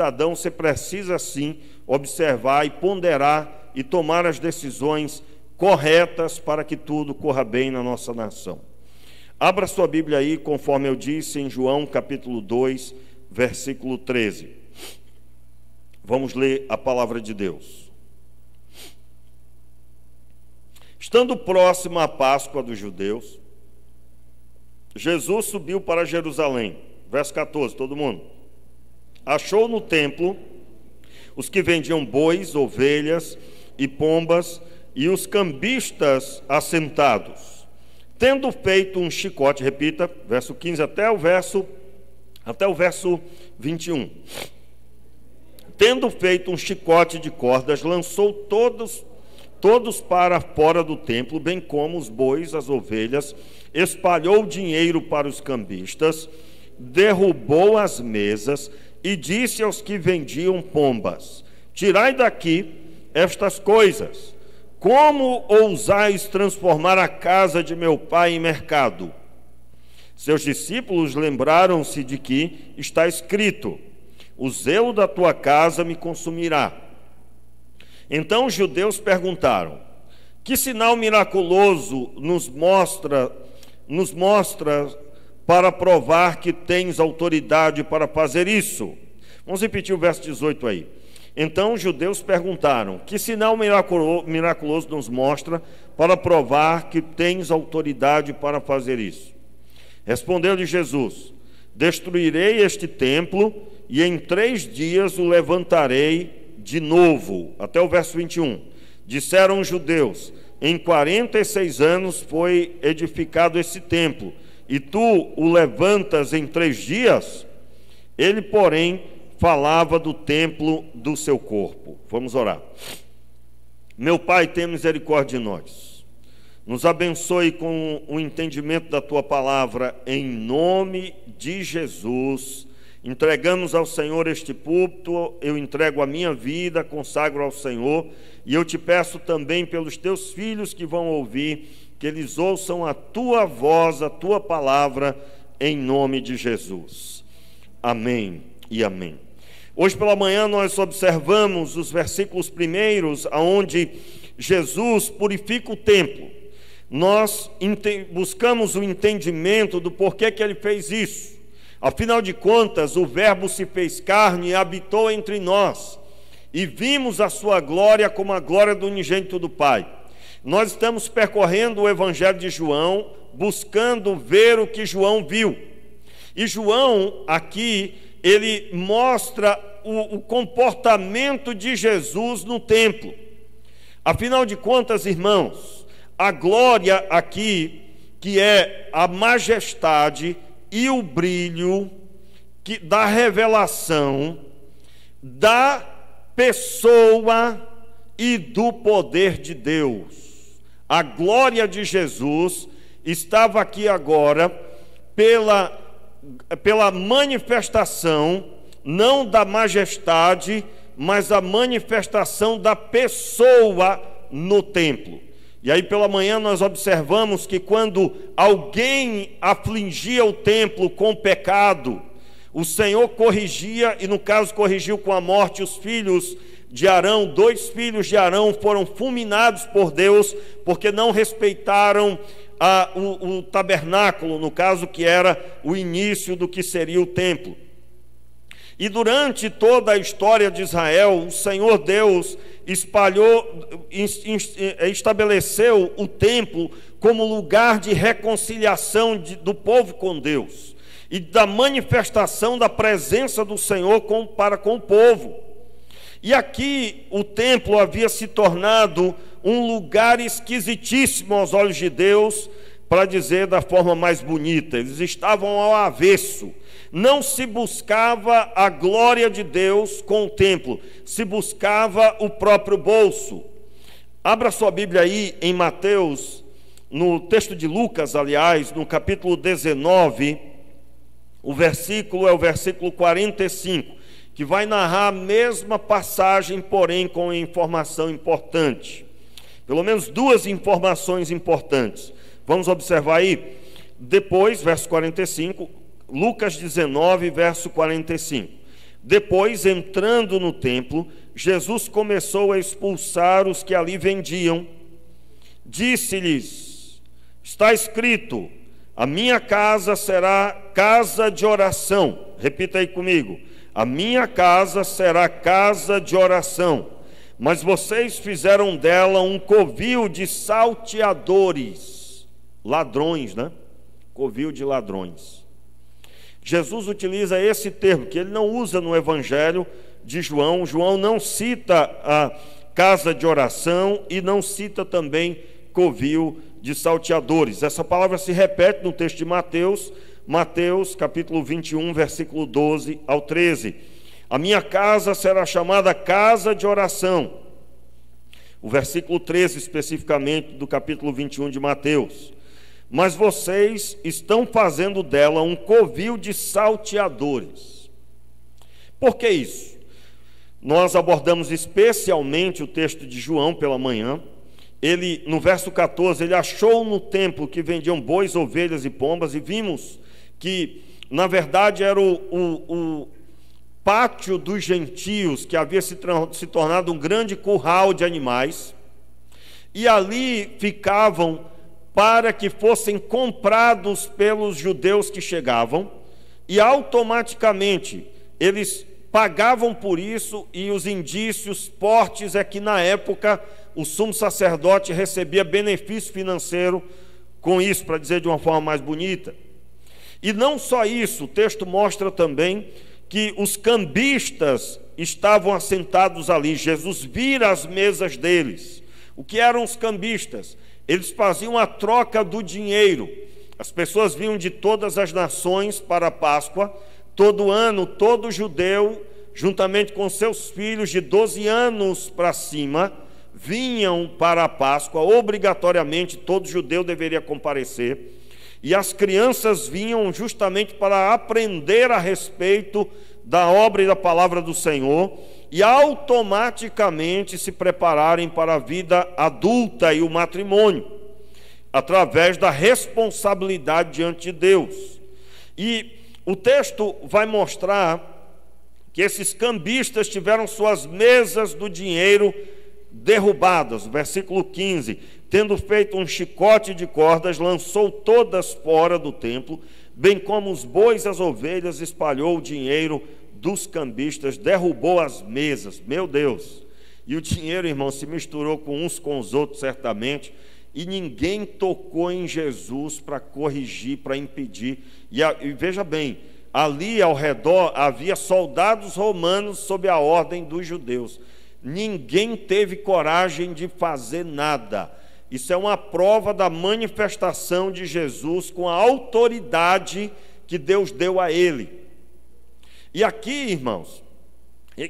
cidadão, você precisa sim observar e ponderar e tomar as decisões corretas para que tudo corra bem na nossa nação. Abra sua Bíblia aí, conforme eu disse, em João capítulo 2, versículo 13. Vamos ler a palavra de Deus. Estando próxima a Páscoa dos judeus, Jesus subiu para Jerusalém. Verso 14, todo mundo. Achou no templo os que vendiam bois, ovelhas e pombas e os cambistas assentados. Tendo feito um chicote, repita, verso 15 até o verso 21. Tendo feito um chicote de cordas, lançou todos para fora do templo, bem como os bois, as ovelhas, espalhou dinheiro para os cambistas, derrubou as mesas e disse aos que vendiam pombas: tirai daqui estas coisas. Como ousais transformar a casa de meu pai em mercado? Seus discípulos lembraram-se de que está escrito: o zelo da tua casa me consumirá. Então os judeus perguntaram: que sinal miraculoso nos mostra para provar que tens autoridade para fazer isso? Vamos repetir o verso 18 aí. Então os judeus perguntaram: que sinal miraculoso nos mostra para provar que tens autoridade para fazer isso? Respondeu-lhe Jesus: destruirei este templo e em 3 dias o levantarei de novo. Até o verso 21. Disseram os judeus: em 46 anos foi edificado esse templo, e tu o levantas em 3 dias? Ele, porém, falava do templo do seu corpo. Vamos orar. Meu Pai, tenha misericórdia de nós. Nos abençoe com o entendimento da Tua palavra, em nome de Jesus. Entregamos ao Senhor este púlpito, eu entrego a minha vida, consagro ao Senhor, e eu te peço também pelos teus filhos que vão ouvir, que eles ouçam a tua voz, a tua palavra, em nome de Jesus. Amém e amém. Hoje pela manhã nós observamos os versículos primeiros, onde Jesus purifica o templo. Nós buscamos o entendimento do porquê que ele fez isso. Afinal de contas, o Verbo se fez carne e habitou entre nós, e vimos a sua glória como a glória do unigênito do Pai. Nós estamos percorrendo o Evangelho de João, buscando ver o que João viu. E João, aqui, ele mostra o comportamento de Jesus no templo. Afinal de contas, irmãos, a glória aqui, que é a majestade e o brilho da revelação da pessoa e do poder de Deus. A glória de Jesus estava aqui agora pela manifestação, não da majestade, mas a manifestação da pessoa no templo. E aí pela manhã nós observamos que quando alguém afligia o templo com pecado, o Senhor corrigia, e no caso corrigiu com a morte os filhos de Arão. 2 filhos de Arão foram fulminados por Deus, porque não respeitaram o tabernáculo, no caso que era o início do que seria o templo. E durante toda a história de Israel, o Senhor Deus estabeleceu o templo como lugar de reconciliação do povo com Deus e da manifestação da presença do Senhor para com o povo. E aqui o templo havia se tornado um lugar esquisitíssimo aos olhos de Deus, para dizer da forma mais bonita. Eles estavam ao avesso. Não se buscava a glória de Deus com o templo, se buscava o próprio bolso. Abra sua Bíblia aí em Mateus, no texto de Lucas, aliás, no capítulo 19, o versículo é o versículo 45, que vai narrar a mesma passagem, porém com informação importante. Pelo menos 2 informações importantes. Vamos observar aí, depois, verso 45, Lucas 19, verso 45. Depois, entrando no templo, Jesus começou a expulsar os que ali vendiam. Disse-lhes: está escrito, a minha casa será casa de oração. Repita aí comigo: a minha casa será casa de oração. Mas vocês fizeram dela um covil de salteadores. Ladrões, né? Covil de ladrões. Jesus utiliza esse termo, que ele não usa no Evangelho de João. João não cita a casa de oração e não cita também covil de salteadores. Essa palavra se repete no texto de Mateus, capítulo 21, versículo 12 ao 13. A minha casa será chamada casa de oração. O versículo 13, especificamente, do capítulo 21 de Mateus. Mas vocês estão fazendo dela um covil de salteadores. Por que isso? Nós abordamos especialmente o texto de João pela manhã. Ele, no verso 14, ele achou no templo que vendiam bois, ovelhas e pombas, e vimos que, na verdade, era o pátio dos gentios, que havia se tornado um grande curral de animais, e ali ficavam para que fossem comprados pelos judeus que chegavam, e automaticamente eles pagavam por isso, e os indícios fortes é que na época o sumo sacerdote recebia benefício financeiro com isso, para dizer de uma forma mais bonita. E não só isso, o texto mostra também que os cambistas estavam assentados ali. Jesus vira as mesas deles. O que eram os cambistas? Eles faziam a troca do dinheiro. As pessoas vinham de todas as nações para a Páscoa. Todo ano, todo judeu, juntamente com seus filhos de 12 anos para cima, vinham para a Páscoa. Obrigatoriamente, todo judeu deveria comparecer. E as crianças vinham justamente para aprender a respeito da obra e da palavra do Senhor e automaticamente se prepararem para a vida adulta e o matrimônio, através da responsabilidade diante de Deus. E o texto vai mostrar que esses cambistas tiveram suas mesas do dinheiro derrubadas. Versículo 15: tendo feito um chicote de cordas, lançou todas fora do templo, bem como os bois e as ovelhas, espalhou o dinheiro dos cambistas, derrubou as mesas. Meu Deus! E o dinheiro, irmão, se misturou com uns com os outros, certamente, e ninguém tocou em Jesus para corrigir, para impedir. E veja bem, ali ao redor havia soldados romanos sob a ordem dos judeus. Ninguém teve coragem de fazer nada. Isso é uma prova da manifestação de Jesus com a autoridade que Deus deu a ele. E aqui, irmãos,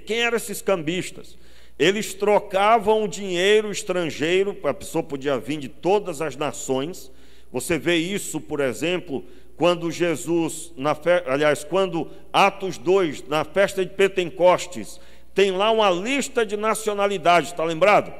quem eram esses cambistas? Eles trocavam o dinheiro estrangeiro, a pessoa podia vir de todas as nações. Você vê isso, por exemplo, quando Jesus, quando Atos 2, na festa de Pentecostes, tem lá uma lista de nacionalidades, está lembrado?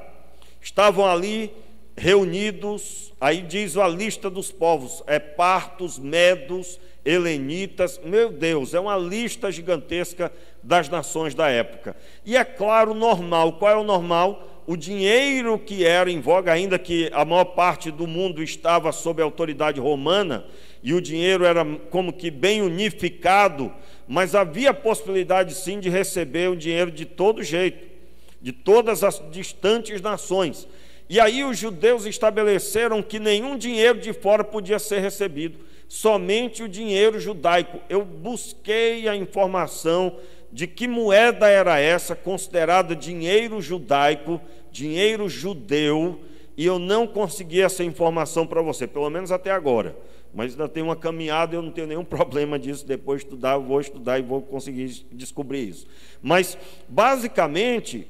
Estavam ali reunidos, aí diz a lista dos povos, partos, medos, helenitas. Meu Deus, é uma lista gigantesca das nações da época. E é claro, normal. Qual é o normal? O dinheiro que era em voga, ainda que a maior parte do mundo estava sob a autoridade romana, e o dinheiro era como que bem unificado, mas havia a possibilidade sim de receber o dinheiro de todo jeito, de todas as distantes nações. E aí os judeus estabeleceram que nenhum dinheiro de fora podia ser recebido, somente o dinheiro judaico. Eu busquei a informação de que moeda era essa, considerada dinheiro judaico, dinheiro judeu, e eu não consegui essa informação para você, pelo menos até agora. Mas ainda tem uma caminhada, eu não tenho nenhum problema disso. Depois eu vou estudar e vou conseguir descobrir isso. Mas, basicamente,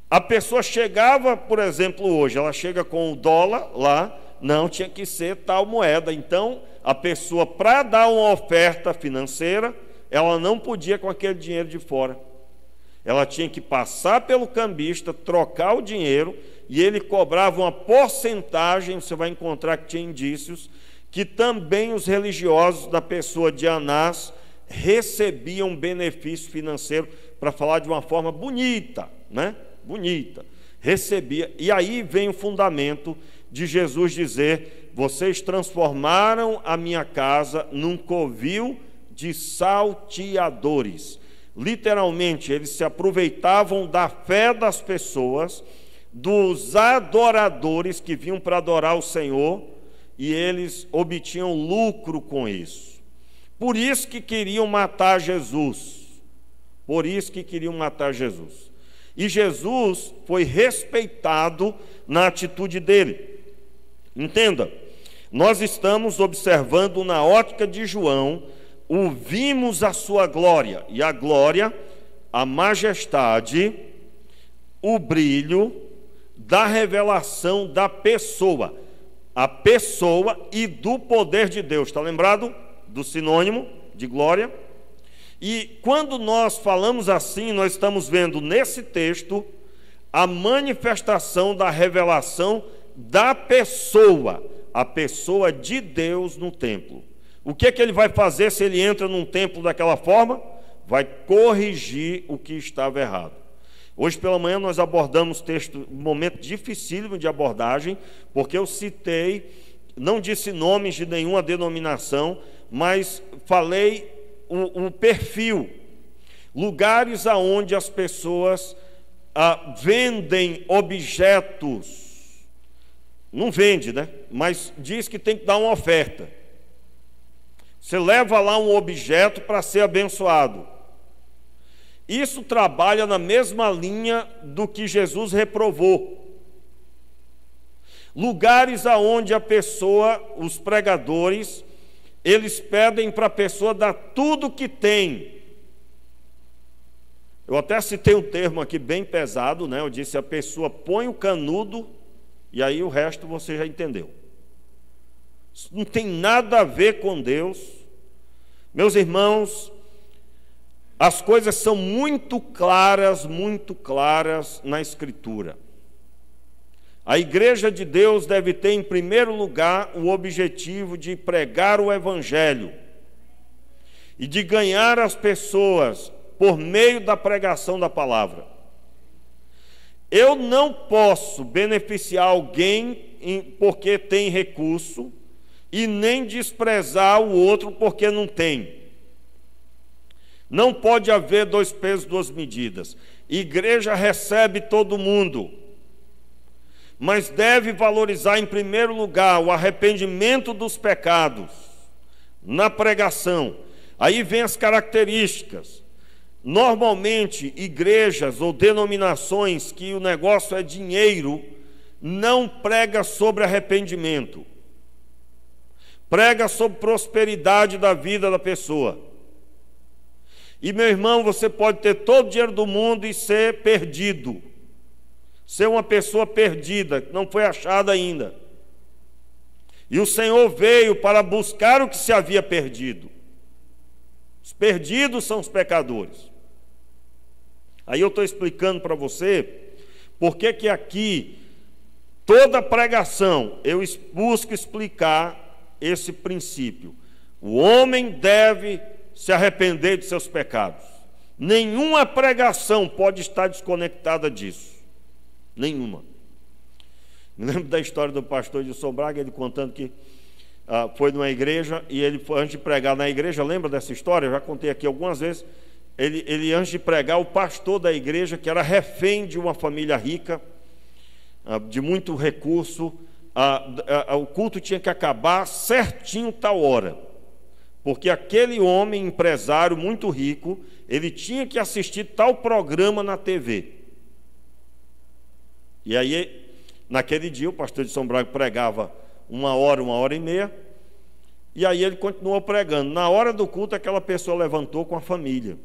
a pessoa chegava, por exemplo, hoje, ela chega com o dólar lá, não, tinha que ser tal moeda. Então, a pessoa, para dar uma oferta financeira, ela não podia com aquele dinheiro de fora. Ela tinha que passar pelo cambista, trocar o dinheiro, e ele cobrava uma porcentagem. Você vai encontrar que tinha indícios que também os religiosos da pessoa de Anás recebiam benefício financeiro, para falar de uma forma bonita, né? Bonita. Recebia. E aí vem o fundamento de Jesus dizer: vocês transformaram a minha casa num covil de salteadores. Literalmente, eles se aproveitavam da fé das pessoas, dos adoradores que vinham para adorar o Senhor, e eles obtinham lucro com isso. Por isso que queriam matar Jesus. Por isso que queriam matar Jesus. E Jesus foi respeitado na atitude dele. Entenda, nós estamos observando na ótica de João, o vimos a sua glória, e a glória, a majestade, o brilho da revelação da pessoa, a pessoa e do poder de Deus. Está lembrado do sinônimo de glória? E quando nós falamos assim, nós estamos vendo nesse texto a manifestação da revelação da pessoa, a pessoa de Deus no templo. O que é que ele vai fazer se ele entra num templo daquela forma? Vai corrigir o que estava errado. Hoje pela manhã nós abordamos texto, um momento dificílimo de abordagem, porque eu citei, não disse nomes de nenhuma denominação, mas falei o perfil, lugares aonde as pessoas vendem objetos, não vende, né? Mas diz que tem que dar uma oferta. Você leva lá um objeto para ser abençoado. Isso trabalha na mesma linha do que Jesus reprovou. Lugares aonde a pessoa, os pregadores, eles pedem para a pessoa dar tudo que tem. Eu até citei um termo aqui bem pesado, né? Eu disse: a pessoa põe o canudo e aí o resto você já entendeu. Isso não tem nada a ver com Deus. Meus irmãos, as coisas são muito claras na Escritura. A igreja de Deus deve ter, em primeiro lugar, o objetivo de pregar o Evangelho e de ganhar as pessoas por meio da pregação da palavra. Eu não posso beneficiar alguém porque tem recurso e nem desprezar o outro porque não tem. Não pode haver dois pesos, duas medidas. Igreja recebe todo mundo, mas deve valorizar em primeiro lugar o arrependimento dos pecados na pregação. Aí vem as características. Normalmente, igrejas ou denominações que o negócio é dinheiro, não prega sobre arrependimento. Prega sobre prosperidade da vida da pessoa. E, meu irmão, você pode ter todo o dinheiro do mundo e ser perdido. Ser uma pessoa perdida, que não foi achada ainda. E o Senhor veio para buscar o que se havia perdido. Os perdidos são os pecadores. Aí eu estou explicando para você por que aqui, toda pregação, eu busco explicar esse princípio. O homem deve se arrepender de seus pecados. Nenhuma pregação pode estar desconectada disso. Nenhuma. Me lembro da história do pastor Edson Braga, ele contando que foi numa igreja, e ele foi, antes de pregar na igreja, lembra dessa história? Eu já contei aqui algumas vezes. Ele antes de pregar, o pastor da igreja, que era refém de uma família rica, de muito recurso, o culto tinha que acabar certinho tal hora, porque aquele homem empresário muito rico, ele tinha que assistir tal programa na TV. E aí, naquele dia, o pastor de São Braga pregava 1 hora e meia, e aí ele continuou pregando. Na hora do culto, aquela pessoa levantou com a família.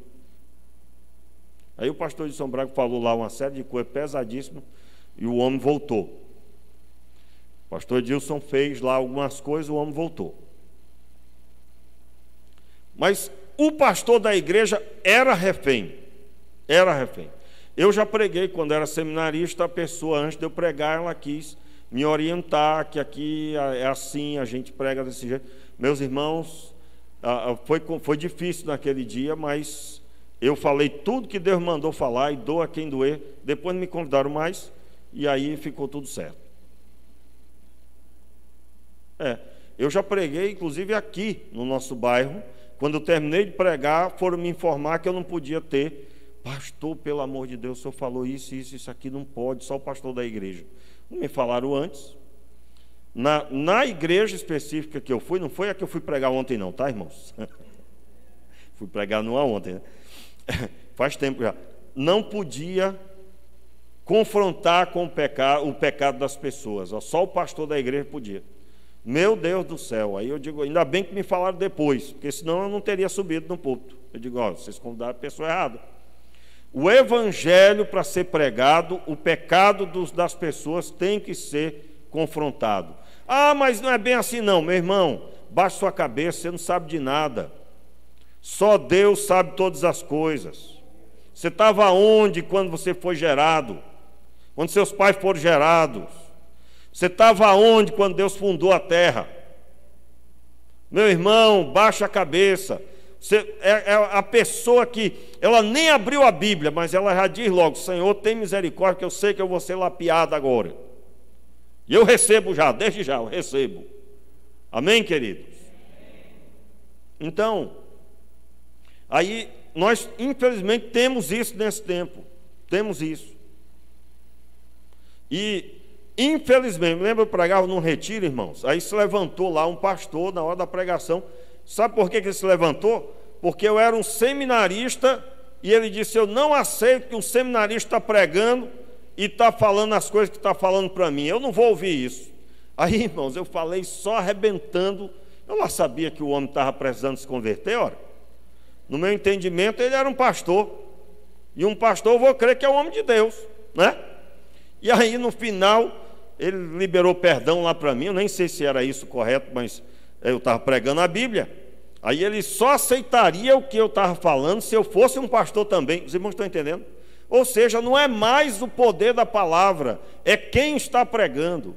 Aí o pastor de São Braga falou lá uma série de coisas pesadíssimas, e o homem voltou. O pastor Edilson fez lá algumas coisas, o homem voltou. Mas o pastor da igreja era refém. Era refém. Eu já preguei, quando era seminarista, a pessoa, antes de eu pregar, ela quis me orientar, que aqui é assim, a gente prega desse jeito. Meus irmãos, Foi difícil naquele dia, mas eu falei tudo que Deus mandou falar, e doa quem doer. Depois não me convidaram mais, e aí ficou tudo certo. Eu já preguei, inclusive aqui no nosso bairro. Quando eu terminei de pregar, foram me informar que eu não podia ter. Pastor, pelo amor de Deus, o senhor falou isso aqui não pode, só o pastor da igreja. Não me falaram antes. Na igreja específica que eu fui, não foi a que eu fui pregar ontem não, tá, irmãos? Fui pregar numa ontem, né? Faz tempo já. Não podia confrontar com o pecado das pessoas, só o pastor da igreja podia. Meu Deus do céu, aí eu digo, ainda bem que me falaram depois, porque senão eu não teria subido no púlpito. Eu digo, vocês convidaram a pessoa errada. O evangelho, para ser pregado, o pecado das pessoas tem que ser confrontado. Mas não é bem assim não, meu irmão. Baixe sua cabeça, você não sabe de nada. Só Deus sabe todas as coisas. Você estava onde quando você foi gerado? Quando seus pais foram gerados? Você estava onde quando Deus fundou a terra? Meu irmão, baixa a cabeça. Você é a pessoa que, ela nem abriu a Bíblia, mas ela já diz logo, Senhor, tem misericórdia, que eu sei que eu vou ser lapiado agora. E eu recebo já, desde já, eu recebo. Amém, queridos? Então, aí nós, infelizmente, temos isso nesse tempo. Temos isso. E, infelizmente, lembra eu pregava num retiro, irmãos? Aí se levantou lá um pastor na hora da pregação. Sabe por que ele se levantou? Porque eu era um seminarista e ele disse, eu não aceito que um seminarista está pregando e está falando as coisas que está falando para mim. Eu não vou ouvir isso. Aí, irmãos, eu falei só arrebentando. Eu lá sabia que o homem estava precisando se converter, ora. No meu entendimento, ele era um pastor. E um pastor, eu vou crer que é o homem de Deus, né? E aí, no final, ele liberou perdão lá para mim. Eu nem sei se era isso correto, mas eu estava pregando a Bíblia. Aí ele só aceitaria o que eu estava falando se eu fosse um pastor também. Os irmãos estão entendendo? Ou seja, não é mais o poder da palavra, é quem está pregando.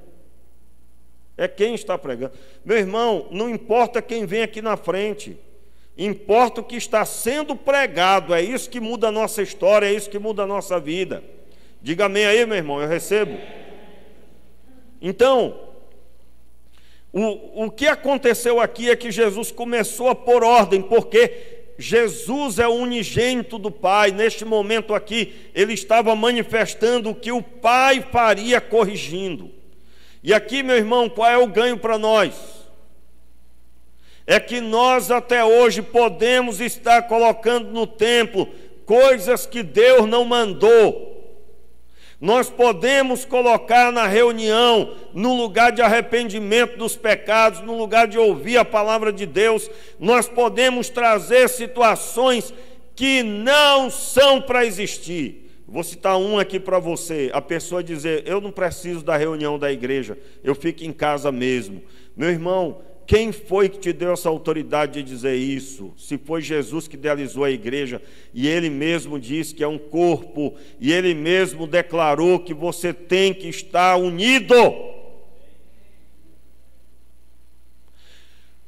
É quem está pregando. Meu irmão, não importa quem vem aqui na frente, importa o que está sendo pregado. É isso que muda a nossa história, é isso que muda a nossa vida. Diga amém aí, meu irmão, eu recebo. Então, o que aconteceu aqui é que Jesus começou a pôr ordem, porque Jesus é o unigênito do Pai. Neste momento aqui, ele estava manifestando o que o Pai faria corrigindo. E aqui, meu irmão, qual é o ganho para nós? É que nós até hoje podemos estar colocando no templo coisas que Deus não mandou. Nós podemos colocar na reunião, no lugar de arrependimento dos pecados, no lugar de ouvir a palavra de Deus, nós podemos trazer situações que não são para existir. Vou citar um aqui para você, a pessoa dizer, eu não preciso da reunião da igreja, eu fico em casa mesmo. Meu irmão, quem foi que te deu essa autoridade de dizer isso? Se foi Jesus que idealizou a igreja, e ele mesmo disse que é um corpo, e ele mesmo declarou que você tem que estar unido.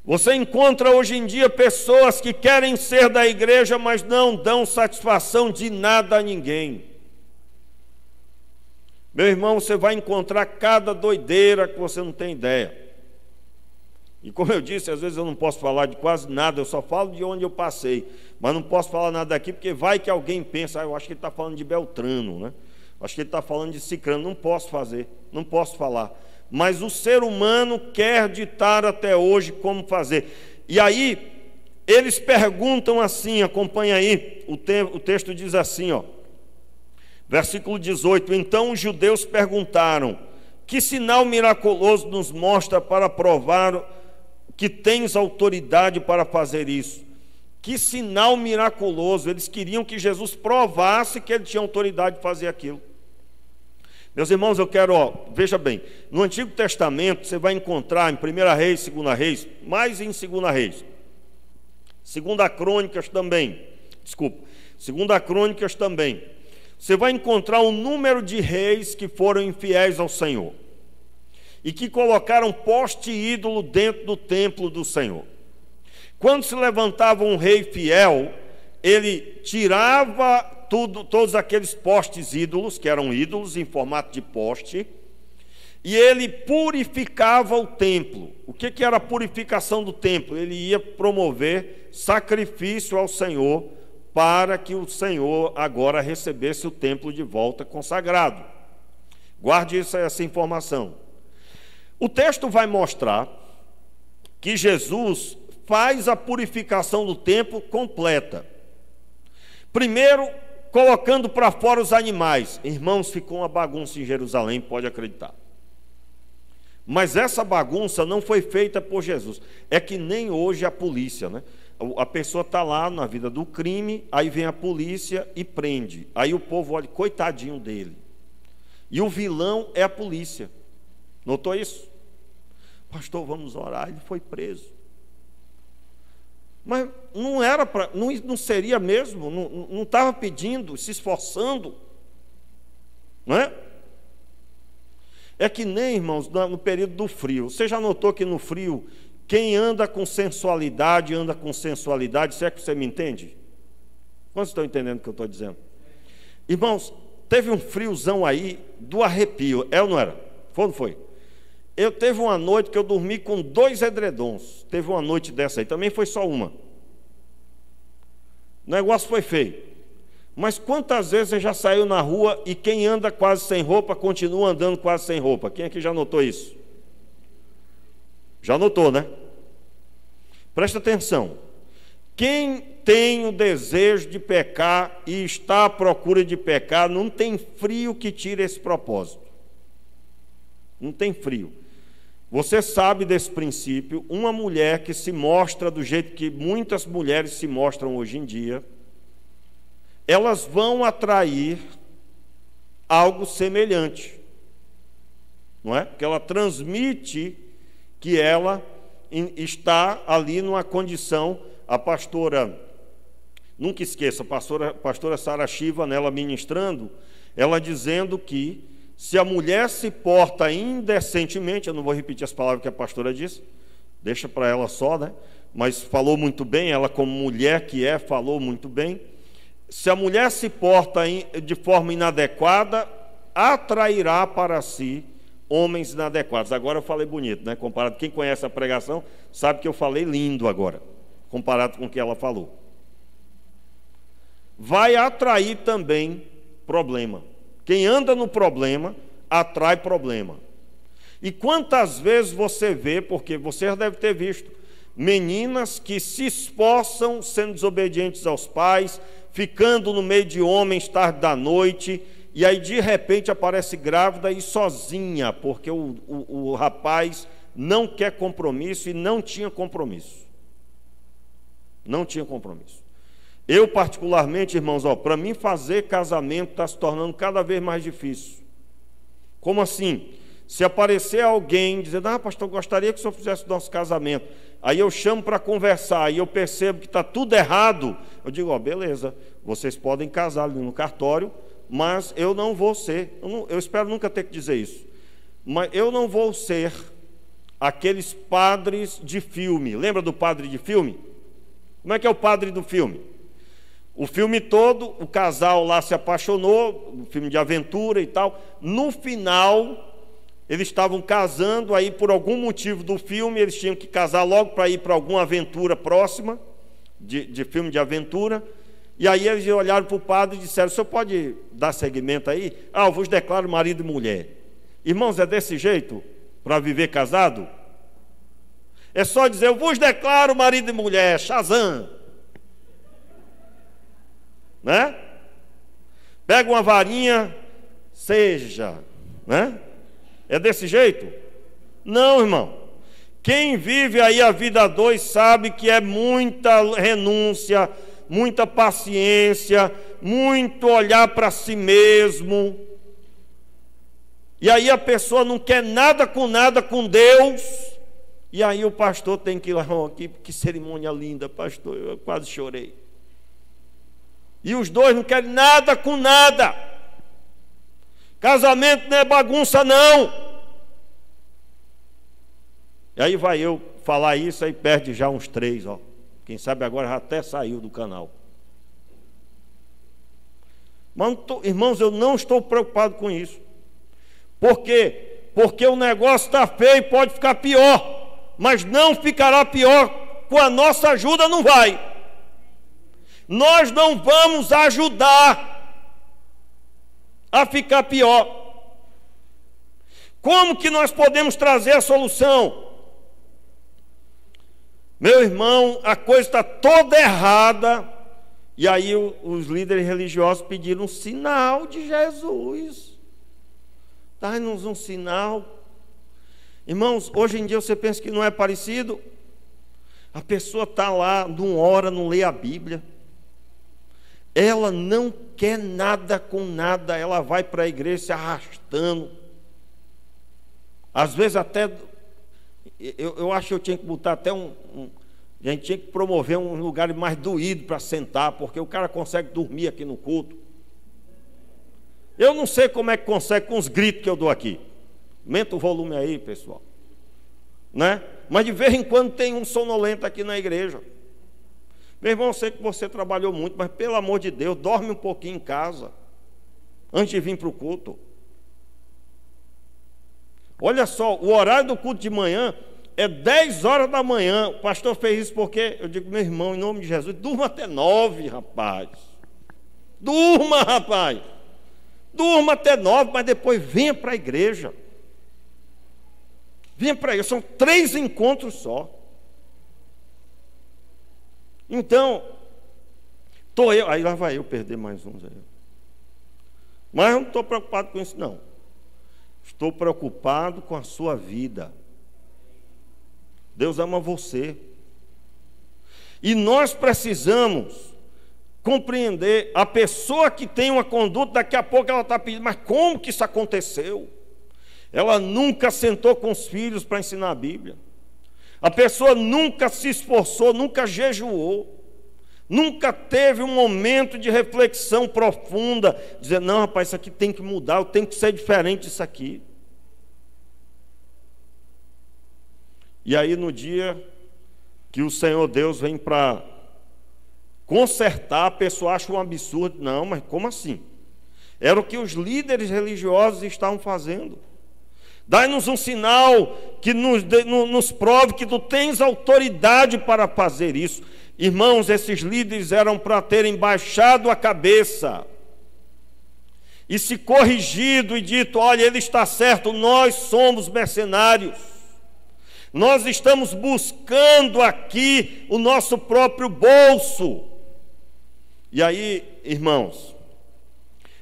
Você encontra hoje em dia pessoas que querem ser da igreja, mas não dão satisfação de nada a ninguém. Meu irmão, você vai encontrar cada doideira que você não tem ideia. E como eu disse, às vezes eu não posso falar de quase nada, eu só falo de onde eu passei. Mas não posso falar nada daqui, porque vai que alguém pensa, eu acho que ele está falando de Beltrano, né? Acho que ele está falando de Cicrano. Não posso falar. Mas o ser humano quer ditar até hoje como fazer. E aí, eles perguntam assim, acompanha aí, o texto diz assim, ó, versículo 18, então os judeus perguntaram, que sinal miraculoso nos mostra para provar que tens autoridade para fazer isso? Que sinal miraculoso! Eles queriam que Jesus provasse que ele tinha autoridade de fazer aquilo. Meus irmãos, eu quero, veja bem, no Antigo Testamento você vai encontrar em 1 Reis, 2 Reis, mais em 2 Reis, 2 Crônicas também, 2 Crônicas também, você vai encontrar um número de reis que foram infiéis ao Senhor e que colocaram poste ídolo dentro do templo do Senhor. Quando se levantava um rei fiel, ele tirava todos aqueles postes ídolos, que eram ídolos em formato de poste, e ele purificava o templo. O que era a purificação do templo? Ele ia promover sacrifício ao Senhor, para que o Senhor agora recebesse o templo de volta consagrado. Guarde essa informação. O texto vai mostrar que Jesus faz a purificação do templo completa. Primeiro, colocando para fora os animais. Irmãos, ficou uma bagunça em Jerusalém, pode acreditar. Mas essa bagunça não foi feita por Jesus. É que nem hoje a polícia, né? A pessoa está lá na vida do crime, aí vem a polícia e prende. Aí o povo olha, coitadinho dele. E o vilão é a polícia. Notou isso? Pastor, vamos orar, ele foi preso. Mas não era para, não seria mesmo, não estava pedindo, se esforçando, não é? É que nem, irmãos, no período do frio. Você já notou que no frio, quem anda com sensualidade, se é que você me entende? Quantos estão entendendo o que eu estou dizendo? Irmãos, teve um friozão aí do arrepio, é ou não era? Foi ou não foi? Teve uma noite que eu dormi com 2 edredons. Teve uma noite dessa aí, também foi só uma. O negócio foi feio. Mas quantas vezes você já saiu na rua e quem anda quase sem roupa, continua andando quase sem roupa? Quem aqui já notou isso? Já notou, né? Presta atenção. Quem tem o desejo de pecar e está à procura de pecar, não tem frio que tire esse propósito. Não tem frio. Você sabe desse princípio, uma mulher que se mostra do jeito que muitas mulheres se mostram hoje em dia, elas vão atrair algo semelhante, não é? Porque ela transmite que ela está ali numa condição, a pastora, nunca esqueça, a pastora Sara Shiva, nela ministrando, ela dizendo que se a mulher se porta indecentemente, eu não vou repetir as palavras que a pastora disse, deixa para ela só, né? Mas falou muito bem, ela como mulher que é, falou muito bem. Se a mulher se porta de forma inadequada, atrairá para si homens inadequados. Agora eu falei bonito, né? Comparado, quem conhece a pregação sabe que eu falei lindo agora, comparado com o que ela falou. Vai atrair também problema. Quem anda no problema, atrai problema. E quantas vezes você vê, porque você já deve ter visto, meninas que se esforçam sendo desobedientes aos pais, ficando no meio de homens tarde da noite, e aí de repente aparece grávida e sozinha, porque o rapaz não quer compromisso e não tinha compromisso. Não tinha compromisso. Eu, particularmente, irmãos, para mim fazer casamento está se tornando cada vez mais difícil. Como assim? Se aparecer alguém dizendo, pastor, gostaria que o senhor fizesse o nosso casamento, aí eu chamo para conversar e eu percebo que está tudo errado, eu digo, beleza, vocês podem casar ali no cartório, mas eu não vou ser, eu espero nunca ter que dizer isso, mas eu não vou ser aqueles padres de filme. Lembra do padre de filme? Como é que é o padre do filme? O filme todo, o casal lá se apaixonou, um filme de aventura e tal. No final, eles estavam casando, aí por algum motivo do filme, eles tinham que casar logo para ir para alguma aventura próxima, de filme de aventura. E aí eles olharam para o padre e disseram, o senhor pode dar seguimento aí? Eu vos declaro marido e mulher. Irmãos, é desse jeito para viver casado? É só dizer, eu vos declaro marido e mulher, Shazam. Né? Pega uma varinha, seja, né? É desse jeito? Não, irmão. Quem vive aí a vida a dois sabe que é muita renúncia, muita paciência, muito olhar para si mesmo. E aí a pessoa não quer nada com Deus. E aí o pastor tem que ir lá, que cerimônia linda, pastor, eu quase chorei. E os dois não querem nada com nada. Casamento não é bagunça, não. E aí vai eu falar isso, aí perde já uns 3, Quem sabe agora já até saiu do canal. Mas, irmãos, eu não estou preocupado com isso. Por quê? Porque o negócio está feio e pode ficar pior. Mas não ficará pior. Com a nossa ajuda não vai. Nós não vamos ajudar a ficar pior. Como que nós podemos trazer a solução? Meu irmão, a coisa está toda errada. E aí os líderes religiosos pediram um sinal de Jesus. Dá-nos um sinal. Irmãos, hoje em dia você pensa que não é parecido? A pessoa está lá, não ora, não lê a Bíblia. Ela não quer nada com nada. Ela vai para a igreja se arrastando. Às vezes até... Eu acho que eu tinha que botar até a gente tinha que promover um lugar mais doído para sentar, porque o cara consegue dormir aqui no culto. Eu não sei como é que consegue com os gritos que eu dou aqui. Aumenta o volume aí, pessoal. Né? Mas de vez em quando tem um sonolento aqui na igreja. Meu irmão, eu sei que você trabalhou muito, mas pelo amor de Deus, dorme um pouquinho em casa, antes de vir para o culto. Olha só, o horário do culto de manhã é 10 horas da manhã. O pastor fez isso porque, eu digo, meu irmão, em nome de Jesus, durma até 9, rapaz. Durma, rapaz. Durma até 9, mas depois venha para a igreja. Venha para a igreja. São 3 encontros só. Então, aí lá vai eu perder mais uns aí. Mas eu não estou preocupado com isso, não. Estou preocupado com a sua vida. Deus ama você. E nós precisamos compreender. A pessoa que tem uma conduta, daqui a pouco ela está pedindo, mas como que isso aconteceu? Ela nunca sentou com os filhos para ensinar a Bíblia. A pessoa nunca se esforçou, nunca jejuou. Nunca teve um momento de reflexão profunda, dizer, não, rapaz, isso aqui tem que mudar, eu tenho que ser diferente disso aqui. E aí no dia que o Senhor Deus vem para consertar, a pessoa acha um absurdo. Não, mas como assim? Era o que os líderes religiosos estavam fazendo. Dai-nos um sinal que nos prove que tu tens autoridade para fazer isso. Irmãos, esses líderes eram para terem baixado a cabeça e se corrigido e dito, olha, ele está certo, nós somos mercenários. Nós estamos buscando aqui o nosso próprio bolso. E aí, irmãos,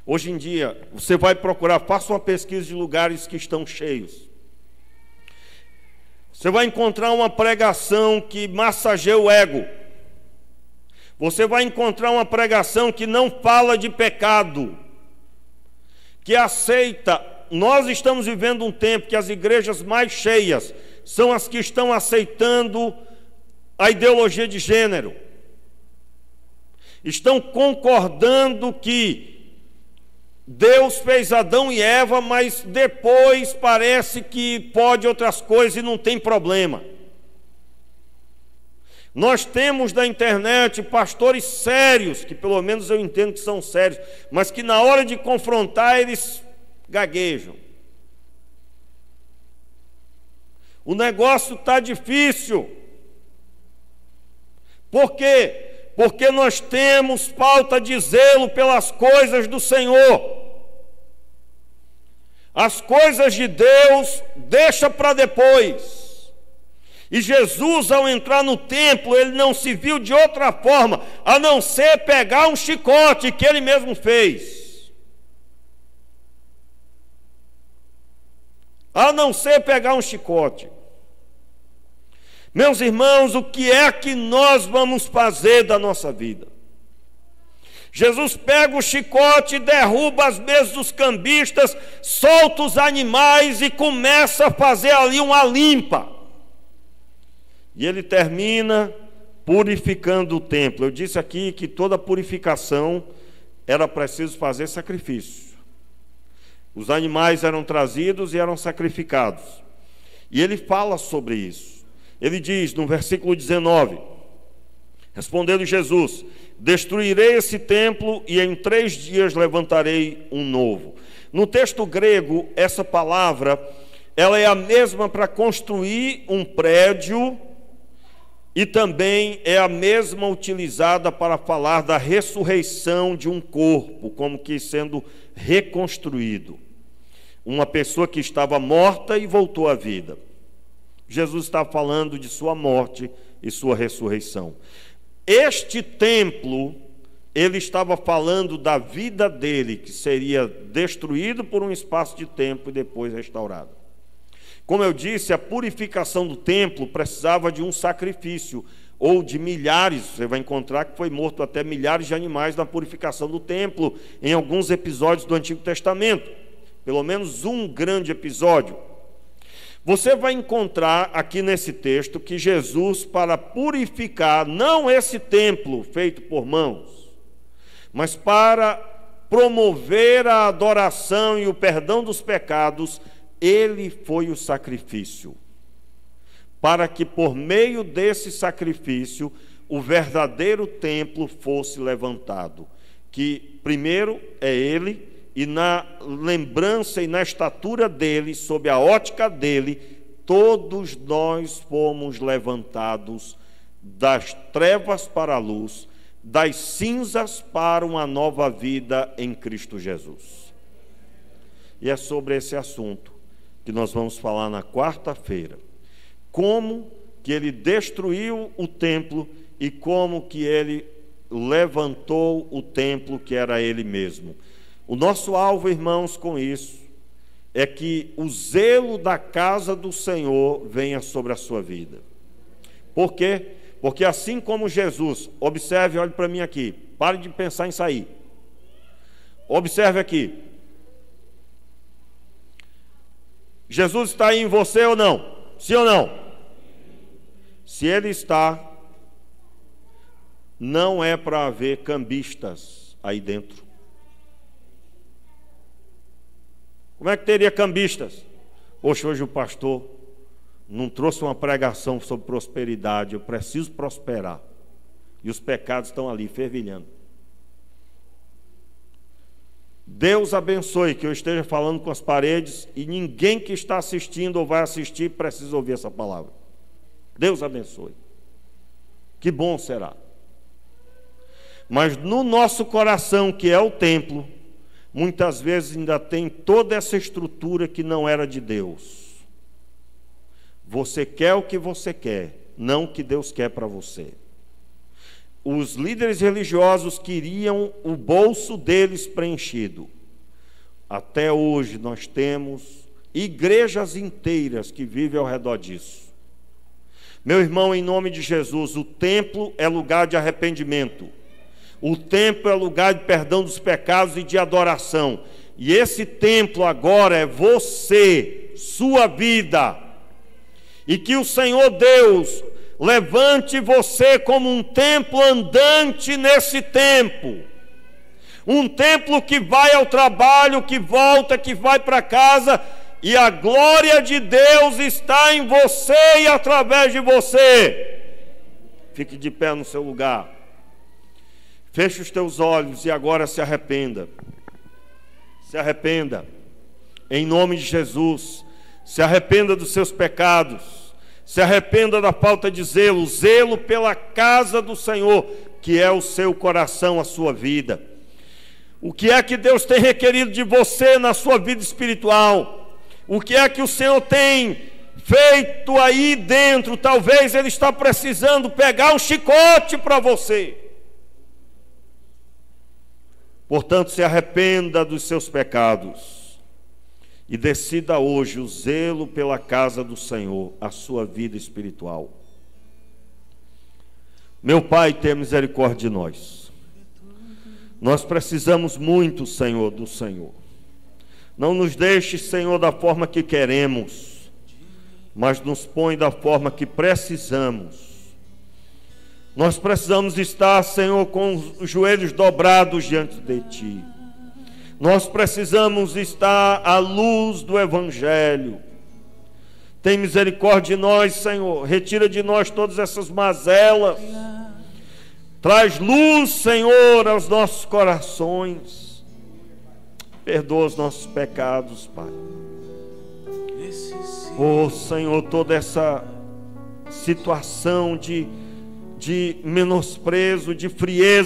hoje em dia, você vai procurar, faça uma pesquisa de lugares que estão cheios. Você vai encontrar uma pregação que massageia o ego. Você vai encontrar uma pregação que não fala de pecado, que aceita. Nós estamos vivendo um tempo que as igrejas mais cheias são as que estão aceitando a ideologia de gênero. Estão concordando que Deus fez Adão e Eva, mas depois parece que pode outras coisas e não tem problema. Nós temos na internet pastores sérios, que pelo menos eu entendo que são sérios, mas que na hora de confrontar eles gaguejam. O negócio está difícil. Por quê? Porque nós temos falta de zelo pelas coisas do Senhor. As coisas de Deus deixa para depois. E Jesus, ao entrar no templo, ele não se viu de outra forma, a não ser pegar um chicote que ele mesmo fez. A não ser pegar um chicote. Meus irmãos, o que é que nós vamos fazer da nossa vida? Jesus pega o chicote, derruba as mesas dos cambistas, solta os animais e começa a fazer ali uma limpa. E ele termina purificando o templo. Eu disse aqui que toda purificação era preciso fazer sacrifício. Os animais eram trazidos e eram sacrificados. E ele fala sobre isso. Ele diz no versículo 19: Respondendo Jesus: destruirei esse templo e em 3 dias levantarei um novo. No texto grego, essa palavra, ela é a mesma para construir um prédio e também é a mesma utilizada para falar da ressurreição de um corpo, como que sendo reconstruído. Uma pessoa que estava morta e voltou à vida. Jesus está falando de sua morte e sua ressurreição. Este templo, ele estava falando da vida dele, que seria destruído por um espaço de tempo e depois restaurado. Como eu disse, a purificação do templo precisava de um sacrifício, ou de milhares, você vai encontrar que foi morto até milhares de animais na purificação do templo, em alguns episódios do Antigo Testamento, pelo menos um grande episódio. Você vai encontrar aqui nesse texto que Jesus, para purificar, não esse templo feito por mãos, mas para promover a adoração e o perdão dos pecados, ele foi o sacrifício, para que por meio desse sacrifício o verdadeiro templo fosse levantado, que primeiro é ele, e na lembrança e na estatura dele, sob a ótica dele, todos nós fomos levantados das trevas para a luz, das cinzas para uma nova vida em Cristo Jesus. E é sobre esse assunto que nós vamos falar na quarta-feira. Como que ele destruiu o templo e como que ele levantou o templo que era ele mesmo. O nosso alvo, irmãos, com isso, é que o zelo da casa do Senhor venha sobre a sua vida. Por quê? Porque assim como Jesus, observe, olhe para mim aqui, pare de pensar em sair. Observe aqui. Jesus está aí em você ou não? Sim ou não? Se ele está, não é para haver cambistas aí dentro. Como é que teria cambistas? Poxa, hoje o pastor não trouxe uma pregação sobre prosperidade, eu preciso prosperar. E os pecados estão ali, fervilhando. Deus abençoe que eu esteja falando com as paredes e ninguém que está assistindo ou vai assistir precisa ouvir essa palavra. Deus abençoe. Que bom será. Mas no nosso coração, que é o templo, muitas vezes ainda tem toda essa estrutura que não era de Deus. Você quer o que você quer, não o que Deus quer para você. Os líderes religiosos queriam o bolso deles preenchido. Até hoje nós temos igrejas inteiras que vivem ao redor disso. Meu irmão, em nome de Jesus, o templo é lugar de arrependimento. O templo é lugar de perdão dos pecados e de adoração. E esse templo agora é você, sua vida. E que o Senhor Deus levante você como um templo andante nesse tempo. Um templo que vai ao trabalho, que volta, que vai para casa, e a glória de Deus está em você e através de você. Fique de pé no seu lugar. Feche os teus olhos e agora se arrependa. Se arrependa. Em nome de Jesus. Se arrependa dos seus pecados. Se arrependa da falta de zelo, zelo pela casa do Senhor, que é o seu coração, a sua vida. O que é que Deus tem requerido de você na sua vida espiritual? O que é que o Senhor tem feito aí dentro? Talvez Ele está precisando pegar um chicote para você. Portanto, se arrependa dos seus pecados. E decida hoje o zelo pela casa do Senhor, a sua vida espiritual. Meu Pai, tenha misericórdia de nós. Nós precisamos muito, Senhor, do Senhor. Não nos deixe, Senhor, da forma que queremos, mas nos põe da forma que precisamos. Nós precisamos estar, Senhor, com os joelhos dobrados diante de Ti. Nós precisamos estar à luz do Evangelho. Tem misericórdia de nós, Senhor. Retira de nós todas essas mazelas. Traz luz, Senhor, aos nossos corações. Perdoa os nossos pecados, Pai. Oh, Senhor, toda essa situação de menosprezo, de frieza